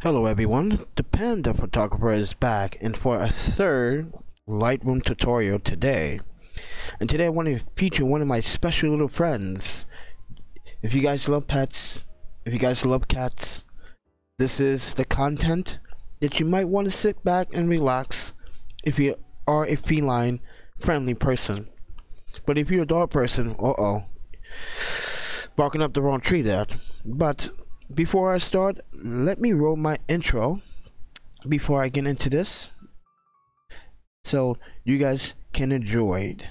Hello everyone, the Panda Photographer is back and for a third Lightroom tutorial today. And today I want to feature one of my special little friends. If you guys love pets, if you guys love cats, this is the content that you might want to sit back and relax if you are a feline friendly person. But if you're a dog person, barking up the wrong tree there. But before I start, let me roll my intro before I get into this so you guys can enjoy it.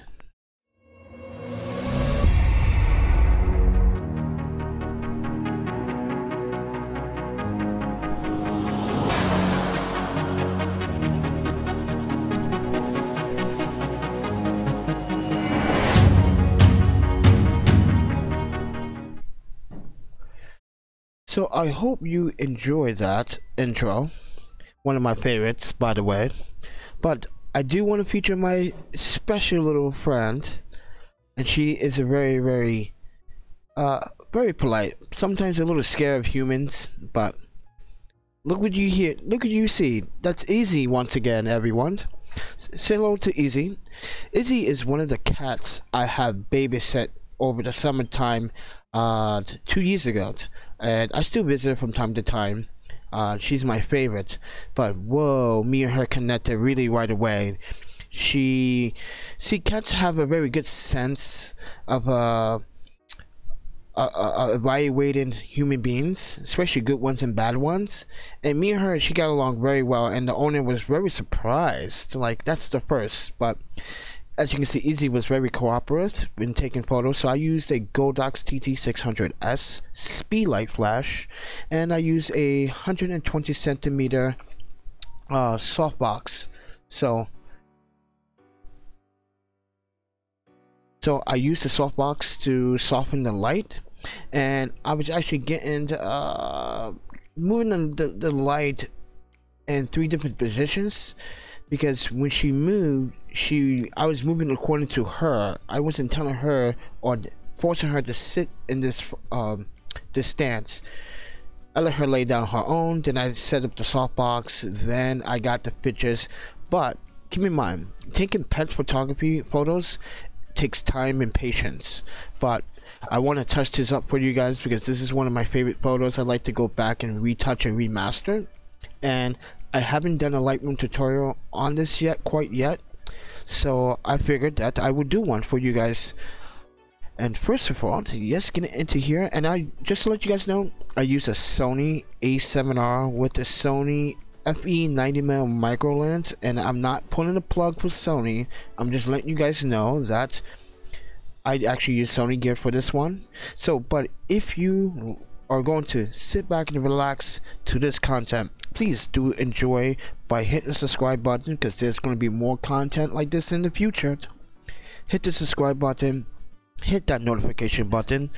So I hope you enjoy that intro, one of my favorites by the way, but I do want to feature my special little friend, and she is a very polite, sometimes a little scared of humans, but look what you hear, look what you see. That's Izzy once again, everyone. Say hello to Izzy. Izzy is one of the cats I have babysat over the summertime 2 years ago, and I still visit her from time to time. She's my favorite, but whoa, me and her connected really right away. Cats have a very good sense of evaluating human beings, especially good ones and bad ones, and me and her, she got along very well, and the owner was very surprised. Like, that's the first, but as you can see, Izzy was very cooperative in taking photos, so I used a Godox TT600S speedlight flash, and I used a 120 centimeter softbox. So I used the softbox to soften the light, and I was actually getting moving the light in 3 different positions, because when she moved, I was moving according to her. I wasn't telling her or forcing her to sit in this stance. I let her lay down her own, then I set up the softbox, then I got the pictures. But keep in mind, taking pet photography photos takes time and patience, but I want to touch this up for you guys because this is one of my favorite photos. I like to go back and retouch and remaster, and I haven't done a Lightroom tutorial on this quite yet, so I figured that I would do one for you guys. And first of all, yes, get into here, and I just to let you guys know, I use a Sony A7R with the Sony FE 90mm micro lens, and I'm not pulling a plug for Sony. I'm just letting you guys know that I actually use Sony gear for this one. So, but if you are going to sit back and relax to this content, please do enjoy by hitting the subscribe button, because there's going to be more content like this in the future. Hit the subscribe button, hit that notification button,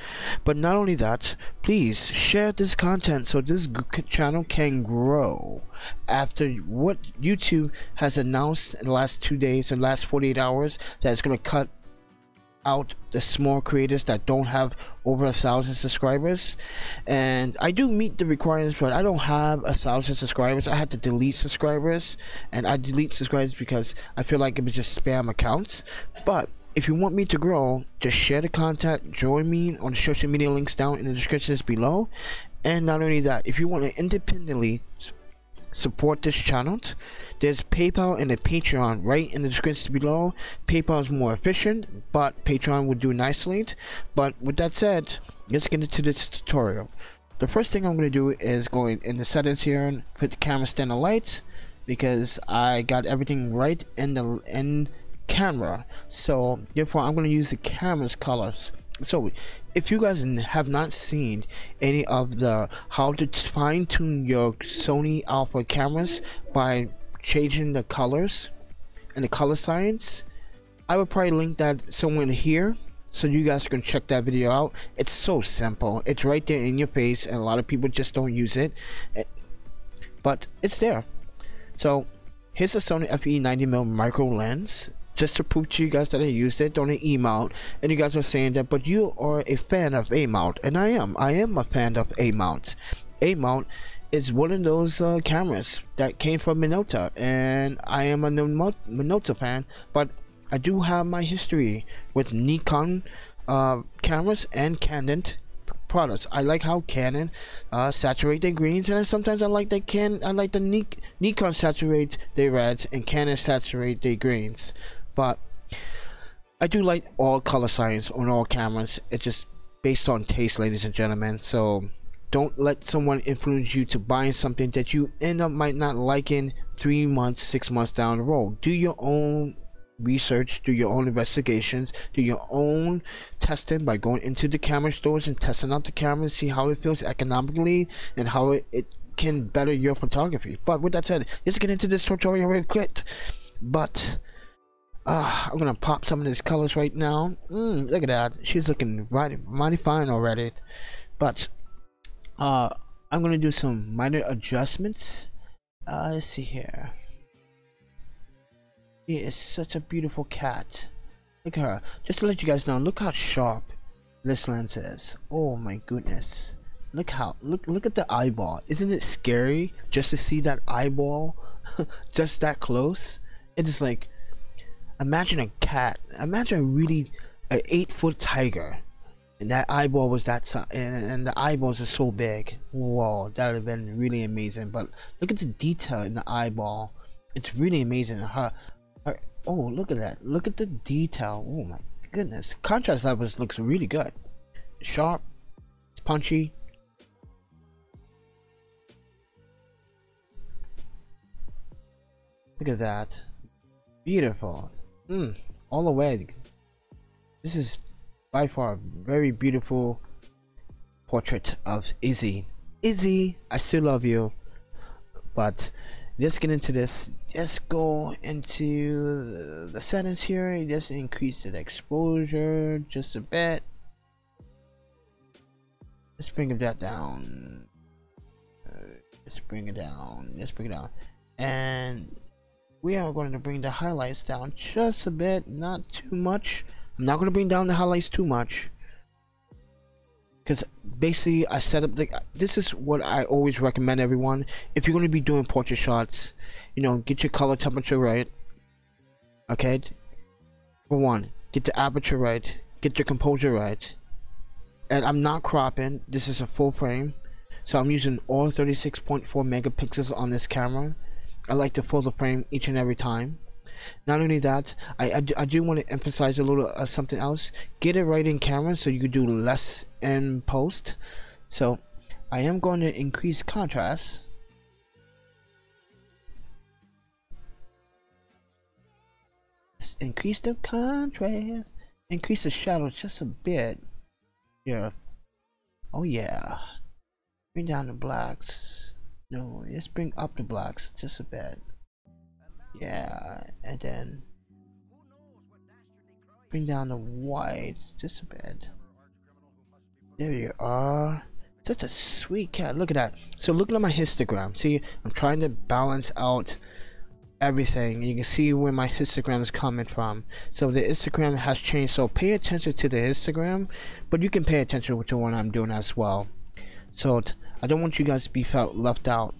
but not only that, please share this content so this channel can grow. After what YouTube has announced in the last 2 days and last 48 hours, that it's going to cut out the small creators that don't have over 1,000 subscribers, and I do meet the requirements, but I don't have 1,000 subscribers. I had to delete subscribers, and I delete subscribers because I feel like it was just spam accounts. But if you want me to grow, just share the content, join me on the social media links down in the descriptions below. And not only that, if you want to independently support this channel, there's PayPal and a Patreon right in the description below. PayPal is more efficient, but Patreon would do nicely. But with that said, let's get into this tutorial. The first thing I'm going to do is go in the settings here and put the camera stand and lights, because I got everything right in the camera. So therefore I'm going to use the camera's colors. So if you guys have not seen any of the how to fine-tune your Sony Alpha cameras by changing the colors and the color science, I would probably link that somewhere here so you guys can check that video out. It's so simple, it's right there in your face, and a lot of people just don't use it, but it's there. So here's the Sony FE 90mm micro lens, just to prove to you guys that I used it on an E-mount, and you guys are saying that, but you are a fan of A-mount, and I am a fan of A-mount. A-mount is one of those cameras that came from Minolta, and I am a Minolta fan, but I do have my history with Nikon cameras and Canon products. I like how Canon saturate their greens, and sometimes I like the Nikon saturate their reds and Canon saturate their greens. But I do like all color science on all cameras. It's just based on taste, ladies and gentlemen. So don't let someone influence you to buying something that you end up might not liking 3 months, 6 months down the road. Do your own research, do your own investigations, do your own testing by going into the camera stores and testing out the camera, see how it feels economically and how it can better your photography. But with that said, let's get into this tutorial real quick. But I'm gonna pop some of these colors right now. Look at that, she's looking mighty fine already. But I'm gonna do some minor adjustments. Let's see here. She is such a beautiful cat. Look at her. Just to let you guys know, look how sharp this lens is. Oh my goodness. Look at the eyeball. Isn't it scary just to see that eyeball just that close? It is like, imagine a cat. Imagine an 8-foot tiger. And that eyeball was that size, and the eyeballs are so big. Whoa, that would have been really amazing. But look at the detail in the eyeball. It's really amazing. Oh, look at that. Look at the detail. Oh my goodness. Contrast levels looks really good. Sharp. It's punchy. Look at that. Beautiful. All the way. This is by far a very beautiful portrait of Izzy. Izzy, I still love you. But let's get into this. Just go into the settings here. Just increase the exposure just a bit. Let's bring that down. Let's bring it down. Let's bring it down. And we are going to bring the highlights down just a bit, not too much. I'm not going to bring down the highlights too much, because basically I set up this is what I always recommend everyone. If you're going to be doing portrait shots, you know, get your color temperature right. Okay, for one, get the aperture right, get your composure right. And I'm not cropping. This is a full frame, so I'm using all 36.4 megapixels on this camera. I like to full the frame each and every time. Not only that, I do want to emphasize a little something else. Get it right in camera so you can do less in post. So I am going to increase contrast. Increase the contrast. Increase the shadow just a bit. Yeah. Oh yeah. Bring down the blacks. No, let's bring up the blacks just a bit. Yeah, and then bring down the whites just a bit. There you are. Such a sweet cat. Look at that. So looking at my histogram, see, I'm trying to balance out everything. You can see where my histogram is coming from. So the histogram has changed, so pay attention to the histogram, but you can pay attention to what I'm doing as well. So I don't want you guys to be felt left out.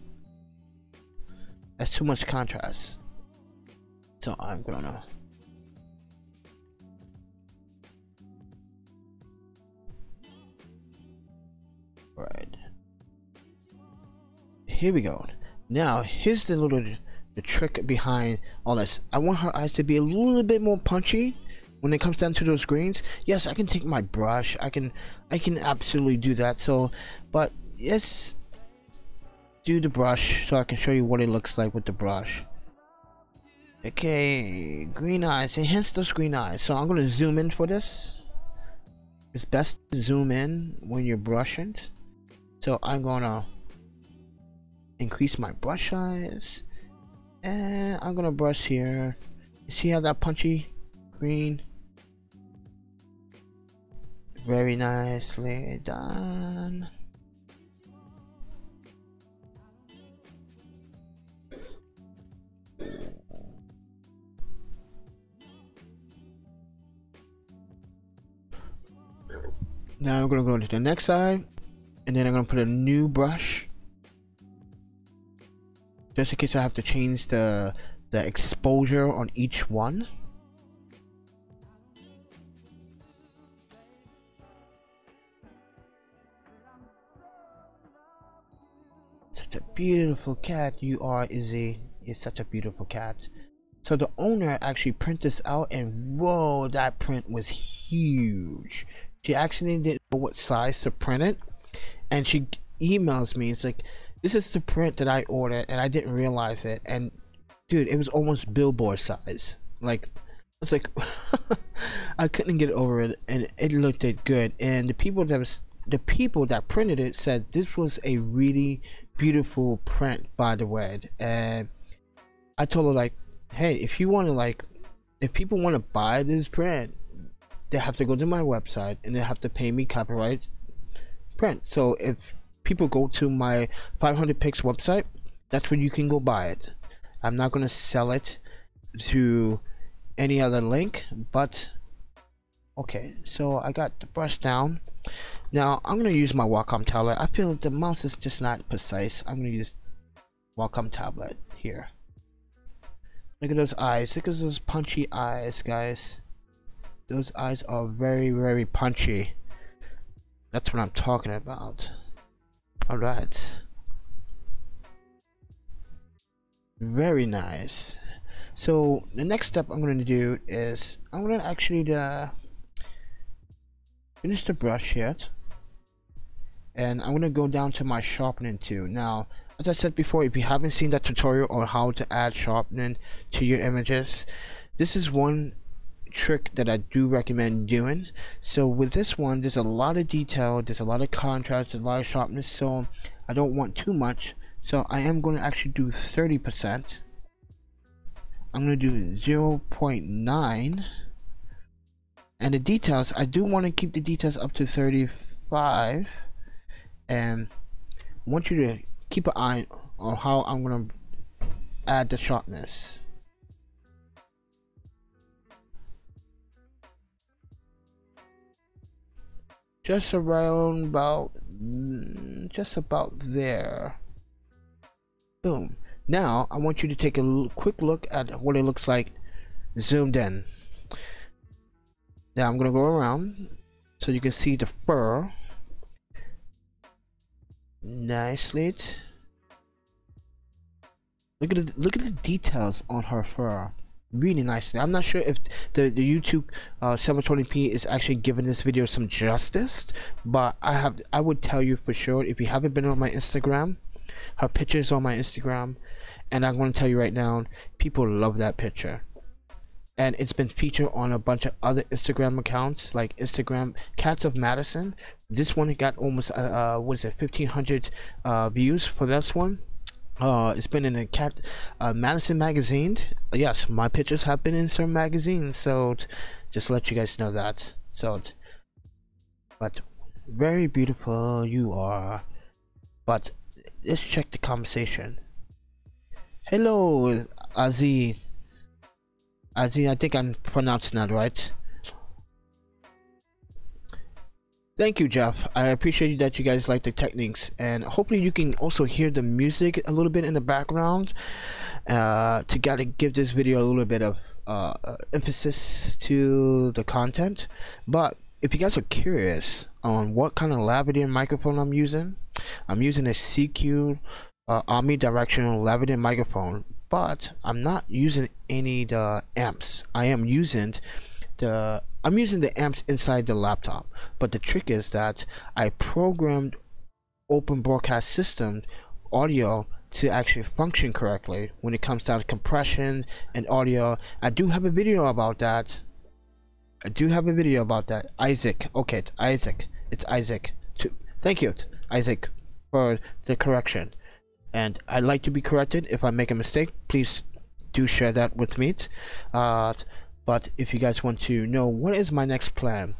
That's too much contrast. So I'm gonna right. Here we go. Now here's the trick behind all this. I want her eyes to be a little bit more punchy when it comes down to those greens. Yes, I can take my brush. I can absolutely do that. So, but let's do the brush so I can show you what it looks like with the brush. Okay, green eyes, enhance those green eyes. So I'm going to zoom in for this. It's best to zoom in when you're brushing. So I'm going to increase my brush size, and I'm going to brush here. You see how that punchy green? Very nicely done. Now I'm going to go to the next side, and then I'm going to put a new brush. just in case I have to change the exposure on each one. Such a beautiful cat you are, Izzy. You're such a beautiful cat. So the owner actually printed this out, and whoa, that print was huge. She actually didn't know what size to print it, and she emails me. It's like, this is the print that I ordered, and I didn't realize it. And dude, it was almost billboard size. Like, it's like I couldn't get over it, and it looked good. And the people that printed it said this was a really beautiful print, by the way. And I told her, like, hey, if you want to, like, if people want to buy this print, they have to go to my website and they have to pay me copyright print. So if people go to my 500 Pix website, that's where you can go buy it. I'm not going to sell it to any other link, but okay. So I got the brush down. Now I'm going to use my Wacom tablet. I feel the mouse is just not precise. I'm going to use Wacom tablet here. Look at those eyes. Look at those punchy eyes, guys. Those eyes are very, very punchy. That's what I'm talking about. Alright. Very nice. So the next step I'm going to do is I'm going to actually finish the brush yet. And I'm going to go down to my sharpening too. Now, as I said before, if you haven't seen that tutorial on how to add sharpening to your images, this is one trick that I do recommend doing. So with this one, there's a lot of detail, there's a lot of contrast, a lot of sharpness, so I don't want too much. So I am going to actually do 30%. I'm going to do 0.9, and the details, I do want to keep the details up to 35, and I want you to keep an eye on how I'm going to add the sharpness. Just around about, just about there. Boom. Now I want you to take a quick look at what it looks like zoomed in. Now I'm gonna go around so you can see the fur nicely. Look at the details on her fur. Really nicely. I'm not sure if the YouTube 720p is actually giving this video some justice, but I would tell you for sure, if you haven't been on my Instagram, her picture is on my Instagram, and I'm going to tell you right now, people love that picture, and it's been featured on a bunch of other Instagram accounts like Instagram Cats of Madison. This one got almost what is it, 1,500 views for this one. It's been in a Madison magazine. Yes, my pictures have been in some magazines, so just to let you guys know that. So, but very beautiful you are. But let's check the conversation. Hello, Izzy. Izzy, I think I'm pronouncing that right. Thank you, Jeff. I appreciate that you guys like the techniques, and hopefully you can also hear the music a little bit in the background to give this video a little bit of emphasis to the content. But if you guys are curious on what kind of lavalier microphone I'm using a CQ omnidirectional lavalier microphone, but I'm not using any the amps. I'm using the amps inside the laptop, but the trick is that I programmed Open Broadcast System audio to actually function correctly when it comes down to compression and audio. I do have a video about that. Isaac. Okay, Isaac. It's Isaac. Thank you, Isaac, for the correction. And I'd like to be corrected. If I make a mistake, please do share that with me. But if you guys want to know what is my next plan,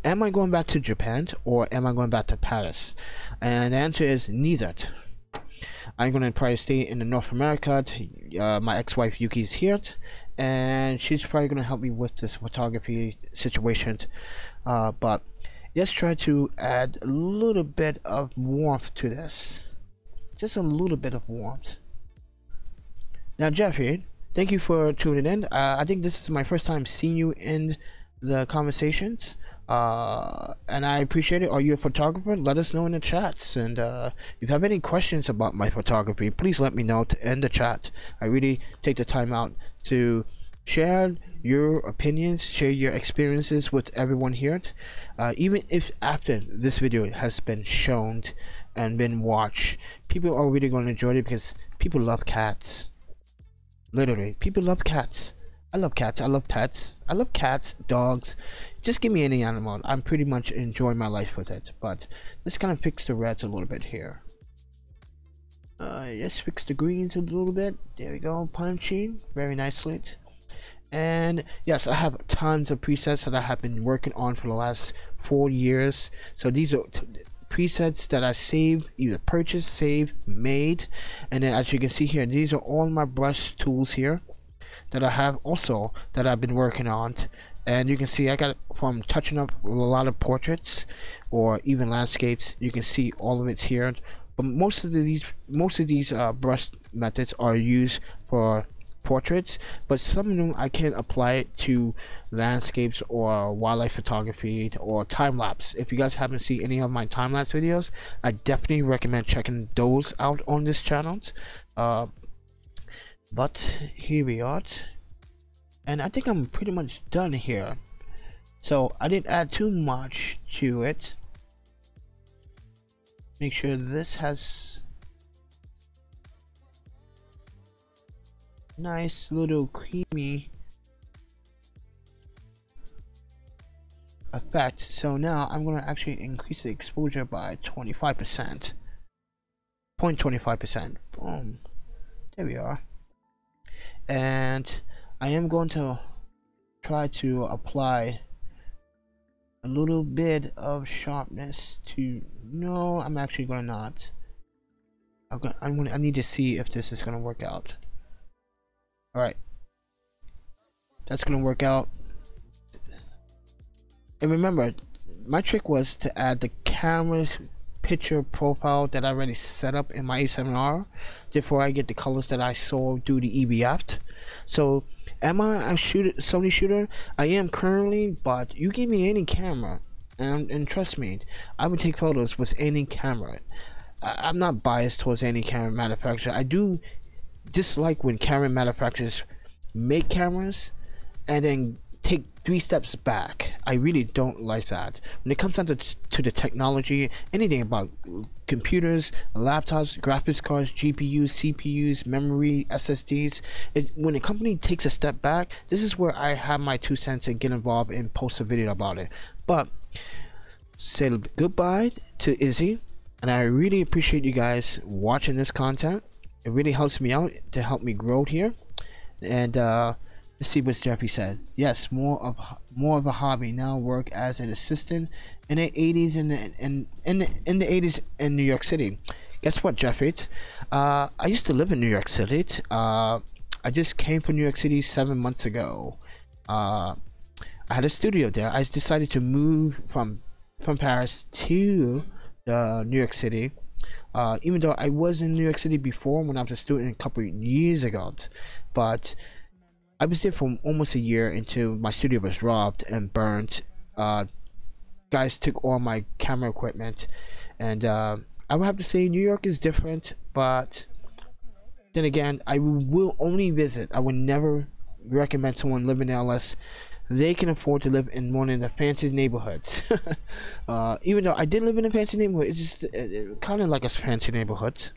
am I going back to Japan or am I going back to Paris? And the answer is neither. I'm going to probably stay in North America. My ex-wife Yuki's here, and she's probably going to help me with this photography situation. But let's try to add a little bit of warmth to this. Just a little bit of warmth. Now, Jeffrey, thank you for tuning in. I think this is my first time seeing you in the conversations, and I appreciate it. Are you a photographer? Let us know in the chats. And if you have any questions about my photography, please let me know in the chat. I really take the time out to share your opinions, share your experiences with everyone here. Even if after this video has been shown and been watched, people are really going to enjoy it because people love cats. Literally, people love cats. I love cats. I love pets. I love cats, dogs. Just give me any animal. I'm pretty much enjoying my life with it. But let's kind of fix the reds a little bit here. Let's fix the greens a little bit. There we go. Punching very nicely. And yes, I have tons of presets that I have been working on for the last 4 years. So these are presets that I saved, either purchased, saved, made. And then as you can see here, these are all my brush tools here that I have also that I've been working on. And you can see I got it from touching up with a lot of portraits or even landscapes. You can see all of it's here. But most of these brush methods are used for portraits, but some of them I can apply it to landscapes or wildlife photography or time-lapse. If you guys haven't seen any of my time-lapse videos, I definitely recommend checking those out on this channel. But here we are, and I think I'm pretty much done here. So I didn't add too much to it. Make sure this has nice little creamy effect. So now I'm going to actually increase the exposure by 25%, 0.25%. Boom, there we are. And I am going to try to apply a little bit of sharpness to, no, I'm actually going to not. I need to see if this is going to work out. Alright, that's gonna work out. And remember, my trick was to add the camera picture profile that I already set up in my A7R before I get the colors that I saw through the EBF. So am I a Sony shooter? I am currently, but you give me any camera and trust me, I would take photos with any camera. I'm not biased towards any camera manufacturer. I do dislike when camera manufacturers make cameras and then take 3 steps back. I really don't like that. When it comes down to the technology, anything about computers, laptops, graphics cards, GPUs, CPUs, memory, SSDs, when a company takes a step back, this is where I have my 2 cents and get involved and post a video about it. But say goodbye to Izzy, and I really appreciate you guys watching this content. It really helps me out to help me grow here. And let's see what Jeffrey said. Yes, more of a hobby. Now work as an assistant in the 80s in the 80s in New York City. Guess what, Jeffrey? I used to live in New York City. I just came from New York City 7 months ago. I had a studio there. I decided to move from Paris to New York City. Even though I was in New York City before when I was a student a couple of years ago, but I was there for almost a year until my studio was robbed and burnt. Guys took all my camera equipment, and I would have to say New York is different, but then again, I will only visit. I would never recommend someone living there unless they can afford to live in one of the fancy neighborhoods. Even though I did live in a fancy neighborhood, it's just kind of like a fancy neighborhood,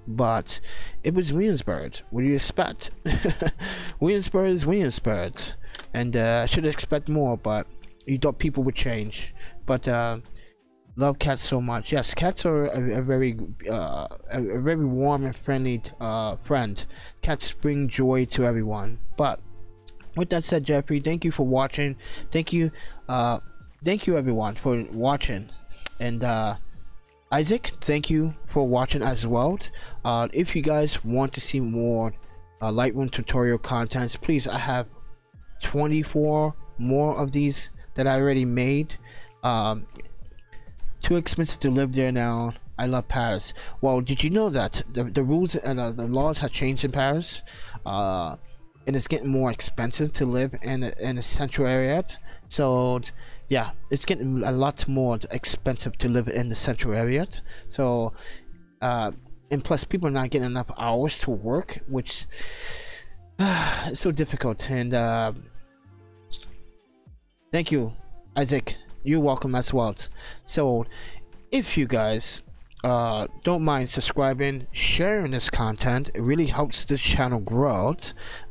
but it was Williamsburg. What do you expect? Williamsburg is Williamsburg, and I should expect more, but you thought people would change. But love cats so much. Yes, cats are a very warm and friendly friend. Cats bring joy to everyone. But with that said, Jeffrey, thank you for watching. Thank you everyone for watching. And Isaac, thank you for watching as well. If you guys want to see more Lightroom tutorial contents, please, I have 24 more of these that I already made. Too expensive to live there now. I love Paris. Well, did you know that the rules and the laws have changed in Paris? and it's getting more expensive to live in a central area. So yeah, it's getting a lot more expensive to live in the central area. So and plus people are not getting enough hours to work, which is so difficult. And thank you, Isaac, you're welcome as well. So if you guys don't mind subscribing, sharing this content, it really helps the channel grow.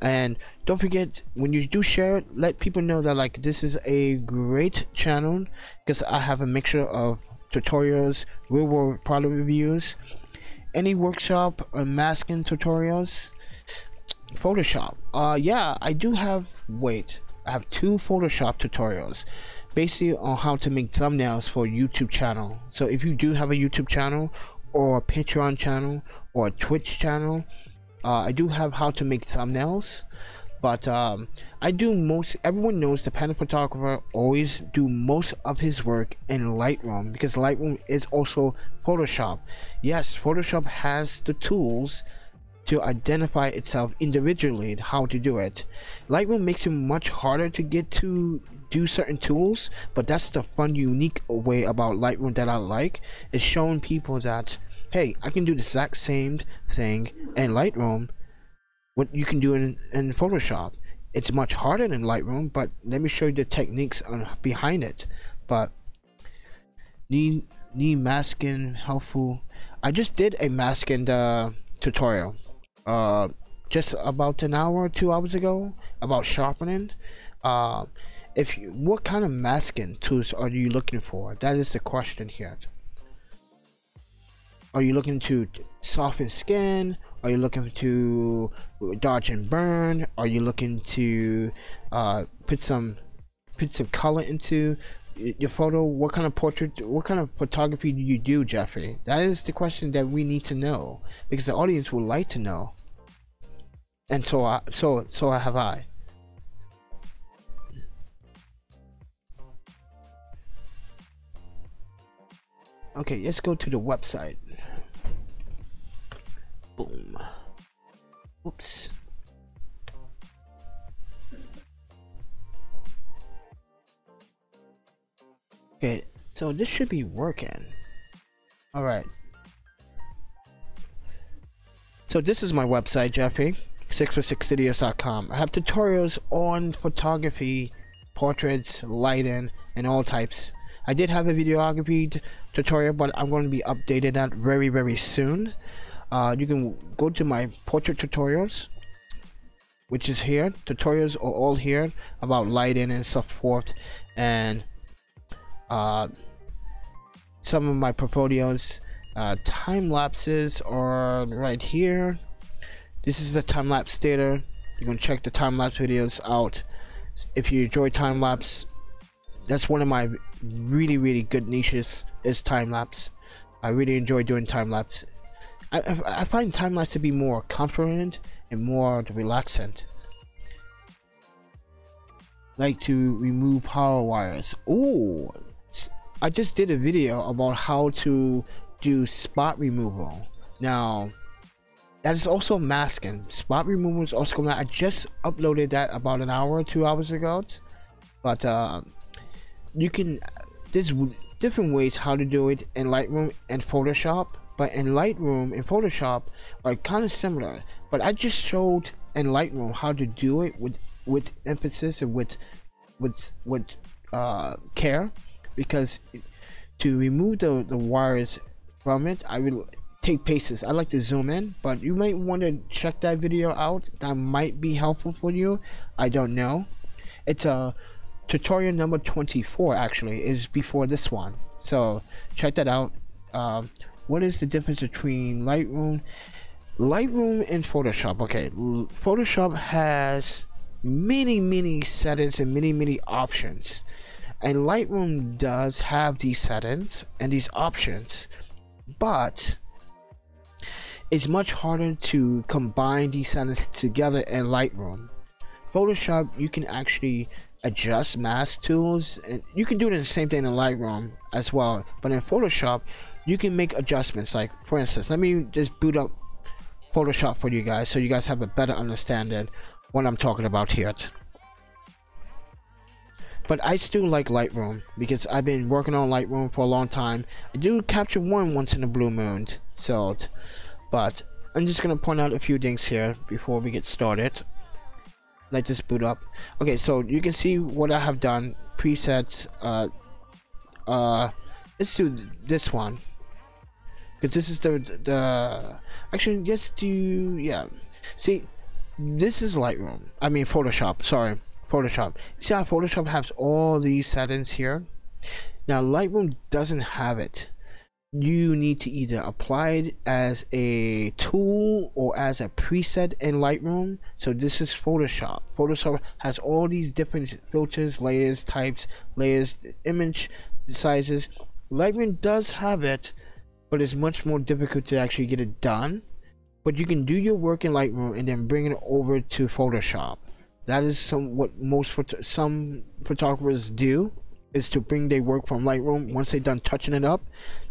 And don't forget, when you do share it, let people know that like this is a great channel, because I have a mixture of tutorials, real world product reviews, any workshop or masking tutorials, Photoshop. Yeah, I do have, I have 2 Photoshop tutorials basically on how to make thumbnails for a YouTube channel. So if you do have a YouTube channel or a Patreon channel or a Twitch channel, I do have how to make thumbnails. But I do most, everyone knows the Panda Photographer always do most of his work in Lightroom, because Lightroom is also Photoshop. Yes, Photoshop has the tools to identify itself individually how to do it. Lightroom makes it much harder to get to do certain tools, but that's the fun, unique way about Lightroom that I like, is showing people that, hey, I can do the exact same thing in Lightroom what you can do in Photoshop. It's much harder than Lightroom, but let me show you the techniques behind it. But need masking helpful. I just did a masking tutorial just about an hour or 2 hours ago about sharpening. What kind of masking tools are you looking for? That is the question here. Are you looking to soften skin? Are you looking to dodge and burn? Are you looking to put some color into your photo? What kind of photography do you do, Jeffrey? That is the question that we need to know, because the audience would like to know. And so have I. Okay, let's go to the website. Boom. Oops. Okay, so this should be working. All right. So this is my website, Jeffrey, 6for6studios.com. I have tutorials on photography, portraits, lighting, and all types. I did have a videography tutorial, but I'm going to be updating that very, very soon. You can go to my portrait tutorials, which is here. Tutorials are all here about lighting and so forth, and some of my portfolios. Time lapses are right here. This is the time lapse theater. You can check the time lapse videos out if you enjoy time lapse. That's one of my really good niches, is time lapse. I really enjoy doing time lapse. I find time lapse to be more comforting and more relaxing. Like to remove power wires. Oh, I just did a video about how to do spot removal. Now that is also masking. Spot removal is also I just uploaded that about an hour or 2 hours ago. But you can, there's different ways how to do it in Lightroom and Photoshop, but in Lightroom and Photoshop are kind of similar, but I just showed in Lightroom how to do it with emphasis and with care, because to remove the wires from it, I will take paces. I like to zoom in, but you might want to check that video out. That might be helpful for you. I don't know. It's a tutorial number 24, actually, is before this one, so check that out. What is the difference between Lightroom and Photoshop? Okay, Photoshop has many settings and many options, and Lightroom does have these settings and these options, but it's much harder to combine these settings together in Lightroom. Photoshop, you can actually adjust mask tools, and you can do it in the same thing in Lightroom as well, but in Photoshop you can make adjustments. Like, for instance, let me just boot up Photoshop for you guys, so you guys have a better understanding what I'm talking about here. But I still like Lightroom because I've been working on Lightroom for a long time. I do capture one once in a blue moon, so but I'm just gonna point out a few things here before we get started. Let this boot up. Okay, so you can see what I have done. Presets. Let's do this one, because this is the actually, let's do, yeah. See, this is Lightroom. I mean Photoshop. Sorry, Photoshop. See how Photoshop has all these settings here? Now Lightroom doesn't have it. You need to either apply it as a tool or as a preset in Lightroom. So this is Photoshop. Photoshop has all these different filters, layers, types, layers, image sizes. Lightroom does have it, but it's much more difficult to actually get it done. But you can do your work in Lightroom and then bring it over to Photoshop. That is some photographers do, is to bring their work from Lightroom. Once they're done touching it up,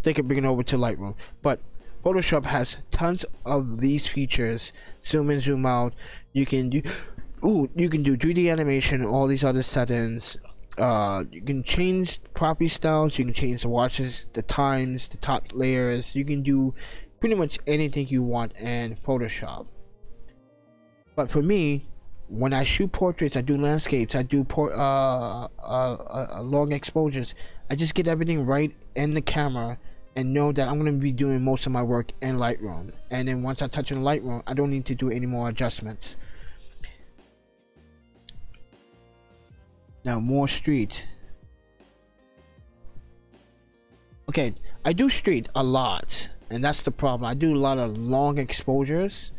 they can bring it over to Lightroom. But Photoshop has tons of these features. Zoom in, zoom out. You can do 3D animation, all these other settings. You can change property styles, you can change the washes, the times, the top layers. You can do pretty much anything you want in Photoshop. But for me, when I shoot portraits, I do landscapes, I do long exposures, I just get everything right in the camera and know that I'm going to be doing most of my work in Lightroom. And then once I touch on Lightroom, I don't need to do any more adjustments. Now more street. Okay, I do street a lot, and that's the problem. I do a lot of long exposures.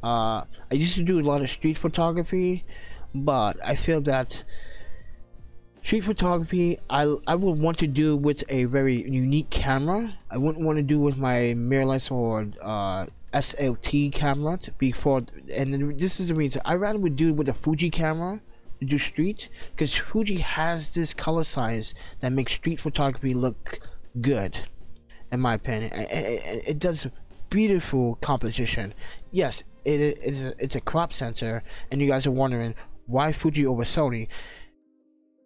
I used to do a lot of street photography, but I feel that street photography I would want to do with a very unique camera. I wouldn't want to do with my mirrorless or SLT camera before. And then this is the reason I rather would do with a Fuji camera to do street, because Fuji has this color size that makes street photography look good, in my opinion. It does beautiful composition. Yes, it's a crop sensor, and you guys are wondering why Fuji over Sony.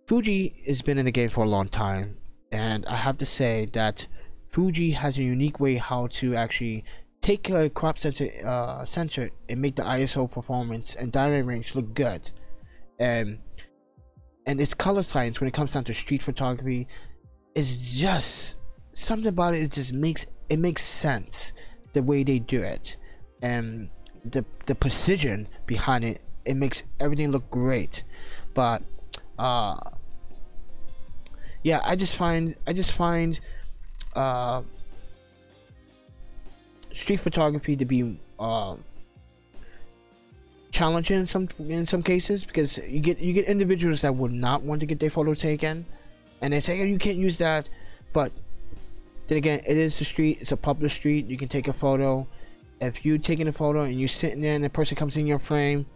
Fuji has been in the game for a long time, and I have to say that Fuji has a unique way how to actually take a crop sensor and make the ISO performance and dynamic range look good. And its color science when it comes down to street photography is just something about it. It just makes sense the way they do it, and the precision behind it. It makes everything look great. But yeah, I just find street photography to be challenging in some cases, because you get individuals that would not want to get their photo taken, and they say, oh, you can't use that. But then again, it is the street, it's a public street, you can take a photo. If you're taking a photo and you're sitting there and the person comes in your frame,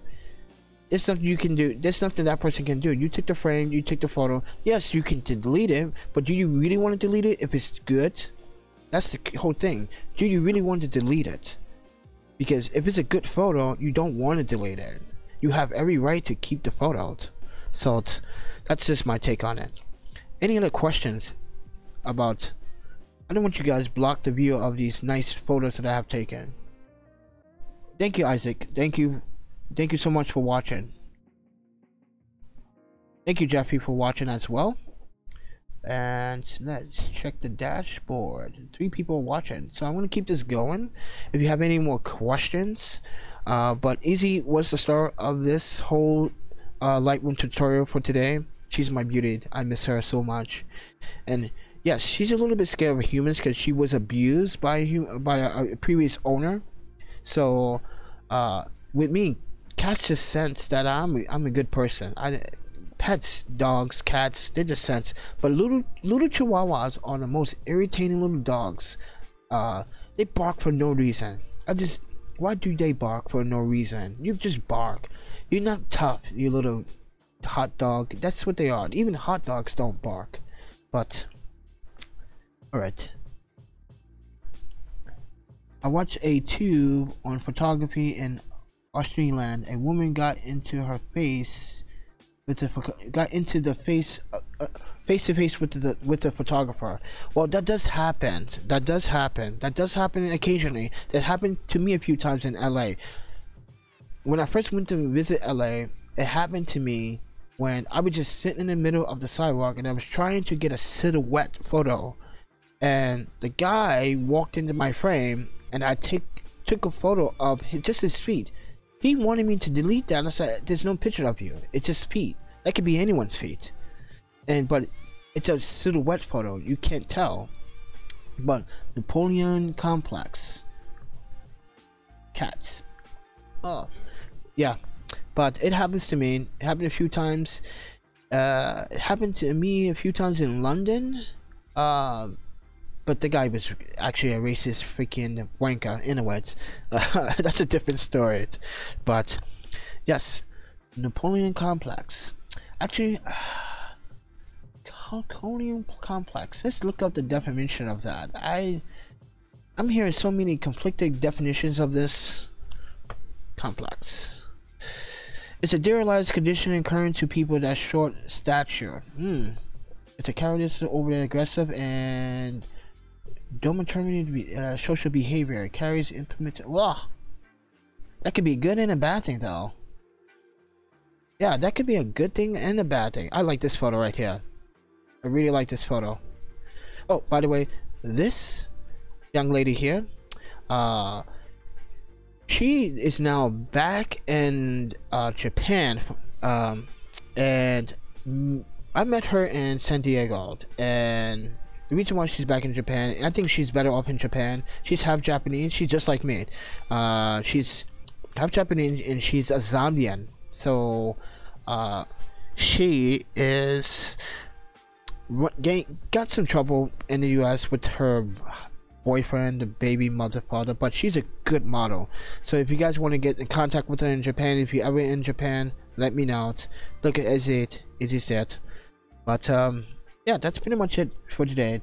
there's something you can do. There's something that person can do. You took the frame, you took the photo. Yes, you can delete it, but do you really want to delete it if it's good? That's the whole thing. Do you really want to delete it? Because if it's a good photo, you don't want to delete it. You have every right to keep the photo. So that's just my take on it. Any other questions about? I don't want you guys block the view of these nice photos that I have taken. Thank you, Isaac. Thank you so much for watching. Thank you, Jeffy, for watching as well. And let's check the dashboard. 3 people watching, so I'm gonna keep this going if you have any more questions. But Izzy was the star of this whole Lightroom tutorial for today. She's my beauty. I miss her so much. And yes, she's a little bit scared of humans because she was abused by a previous owner. So with me, cats just sense that I'm a good person. Pets, dogs, cats, they just sense. But little chihuahuas are the most irritating little dogs. They bark for no reason. Why do they bark for no reason? You just bark. You're not tough, you little hot dog. That's what they are. Even hot dogs don't bark. But alright. I watched a tube on photography in Australia. A woman got into her face with the face to face with the photographer. Well, that does happen. That does happen occasionally. That happened to me a few times in LA. When I first went to visit LA, it happened to me when I was just sitting in the middle of the sidewalk and I was trying to get a silhouette photo, and the guy walked into my frame and I took a photo of just his feet. He wanted me to delete that, and I said, there's no picture of you, it's just feet. That could be anyone's feet, but it's a silhouette photo, you can't tell. But Napoleon complex, cats. Oh yeah, but it happens to me. It happened a few times. It happened to me a few times in London. But the guy was actually a racist freaking wanker. Anyways, that's a different story. But yes, Napoleon complex. Actually, Napoleon complex. Let's look up the definition of that. I'm hearing so many conflicting definitions of this complex. It's a generalized condition occurring to people that short stature. It's a characteristic over aggressive and dominating social behavior. It carries implements. Ugh. That could be a good and a bad thing, though. Yeah, that could be a good thing and a bad thing. I like this photo right here. I really like this photo. Oh, by the way, this young lady here, she is now back in Japan, and I met her in San Diego, and the reason why she's back in Japan, I think she's better off in Japan. She's half Japanese. She's just like me. She's half Japanese and she's a Zambian. So she is got some trouble in the US with her boyfriend, the baby mother, father, but she's a good model. So if you guys want to get in contact with her in Japan, if you're ever in Japan, let me know. Look at Izzy said. But yeah, that's pretty much it for today.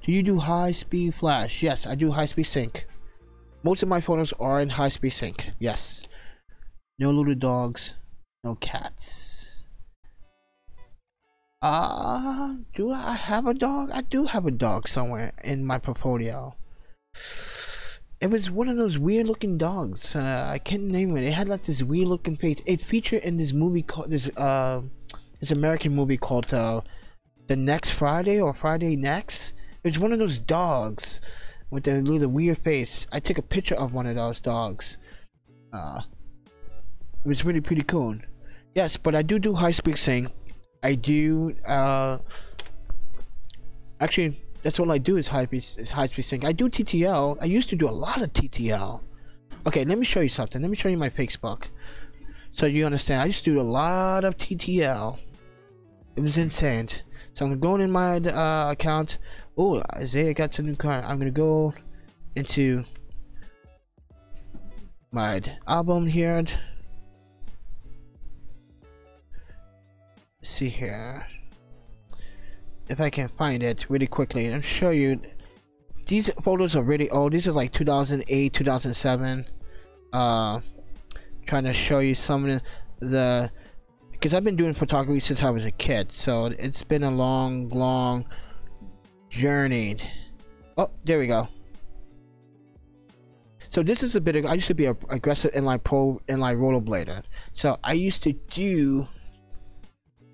Do you do high-speed flash? Yes, I do high-speed sync. Most of my photos are in high-speed sync. Yes. No little dogs, no cats. Do I have a dog? I do have a dog somewhere in my portfolio. It was one of those weird-looking dogs. I can't name it. It had like this weird-looking face. It featured in this movie called this American movie called The Next Friday or Friday Next. It's one of those dogs with a little weird face. I took a picture of one of those dogs. It was really pretty cool. Yes, but I do high-speed sync. I do actually, that's all I do is high-speed sync. I do TTL. I used to do a lot of TTL. Okay, let me show you something. Let me show you my Facebook so you understand. I used to do a lot of TTL. It was insane. So I'm going in my account. Oh, Isaiah got some new car. I'm gonna go into my album here. Let's see here if I can find it really quickly and show you. These photos are really old. These are like 2008, 2007. Trying to show you some of the because I've been doing photography since I was a kid, so it's been a long journey. Oh, there we go. So this is a bit of, I used to be a aggressive inline rollerblader, so I used to do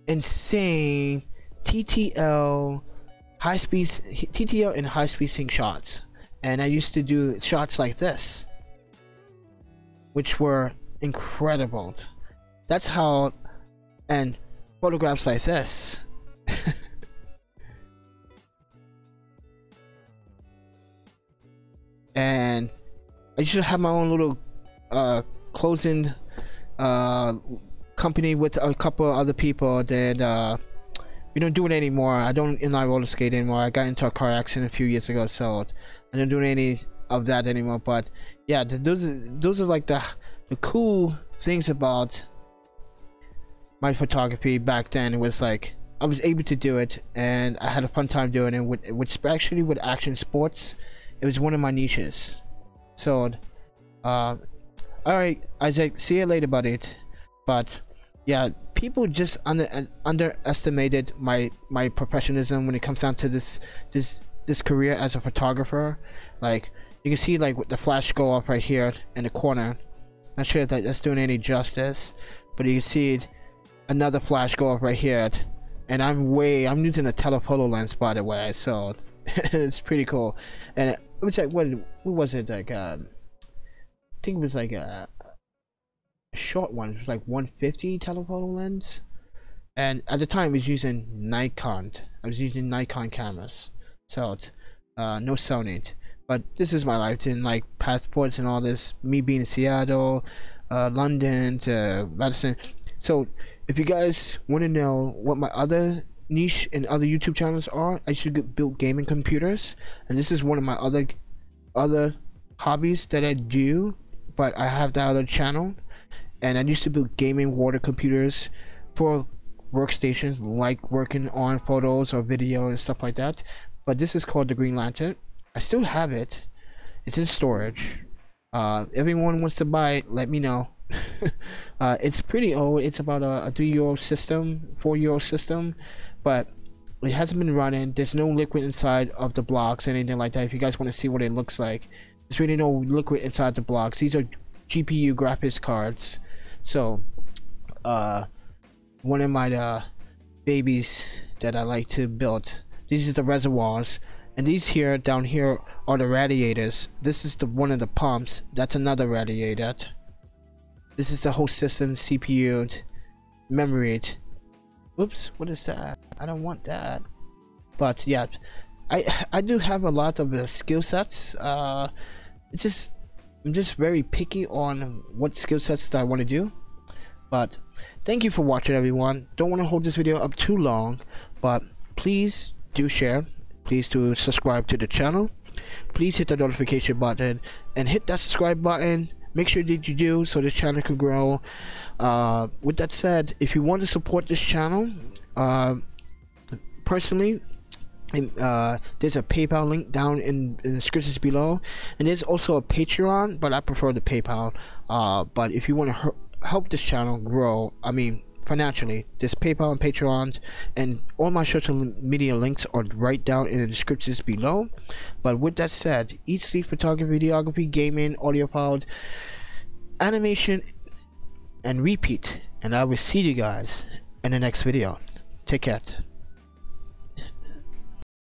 insane TTL and high speed sync shots, and I used to do shots like this, which were incredible. That's how. And photographs like this. And I used to have my own little closing company with a couple of other people that we don't do it anymore. I don't inline roller skate anymore. I got into a car accident a few years ago, so I don't do any of that anymore. But yeah, those are like the cool things about my photography back then. It was like I was able to do it, and I had a fun time doing it. With especially with action sports, it was one of my niches. So all right, Isaac, see you later, buddy. But yeah, people just underestimated my professionalism when it comes down to this career as a photographer. Like, you can see like the flash go off right here in the corner. Not sure if that's doing any justice, but you can see another flash go off right here. And I'm using a telephoto lens, by the way, so it's pretty cool. And it was like, what was it, like I think it was like a short one. It was like 150 telephoto lens, and at the time I was using Nikon. I was using Nikon cameras, so it's no Sony. But this is my life, in like passports and all this, me being in Seattle, London to Madison. So if you guys want to know what my other niche and other YouTube channels are, I should build gaming computers, and this is one of my other hobbies that I do. But I have that other channel, and I used to build gaming water computers for workstations, like working on photos or video and stuff like that. But this is called the Green Lantern. I still have it. It's in storage. Everyone wants to buy it, let me know. It's pretty old. It's about a 3-year-old system, 4-year-old system, but it hasn't been running. There's no liquid inside of the blocks, anything like that. If you guys want to see what it looks like, there's really no liquid inside the blocks. These are GPU graphics cards. So one of my babies that I like to build, these are the reservoirs, and these here down here are the radiators. This is one of the pumps. That's another radiator. This is the whole system, CPU, memory. Oops, what is that? I don't want that. But yeah, I do have a lot of skill sets. I'm just very picky on what skill sets that I want to do. But thank you for watching, everyone. Don't want to hold this video up too long, but please do share. Please do subscribe to the channel. Please hit the notification button and hit that subscribe button. Make sure that you do, so this channel can grow. With that said, if you want to support this channel personally, there's a PayPal link down in the descriptions below, and there's also a Patreon, but I prefer the PayPal. But if you want to help this channel grow, I mean financially, there's PayPal and Patreon, and all my social media links are right down in the descriptions below. But with that said, eat, sleep, photography, videography, gaming, audiophile, animation, and repeat. And I will see you guys in the next video. Take care.